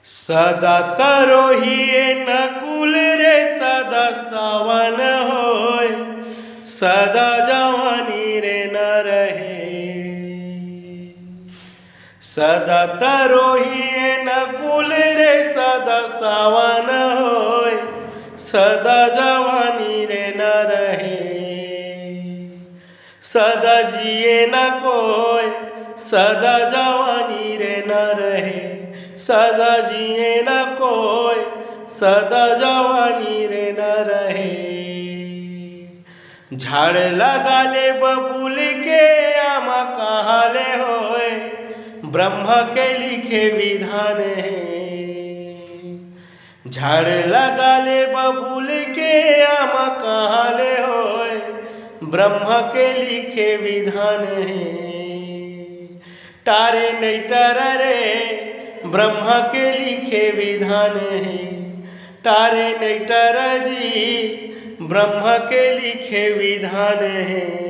सदा तरोहिए नकुल रे सदा सावन होय, सदा जवानी रे न रहे। सदा तरोहिए नकुल रे सदा सावन होय, सदा जवानी रे न रहे। सदा जिए न कोय, सदा जवानी रे न रहे। सदा जिए न कोय, सदा जवानी रे न रहे। झाड़ लगा ले बबूल के आमा कहाले होए, ब्रह्म के लिखे विधान है। झाड़ लगा ले बबूल के आमा कहाले होए, ब्रह्म के लिखे विधान है। तारे नहीं टर रे ब्रह्म के लिखे विधान है। तारे नहीं टर जी ब्रह्म के लिखे विधान है।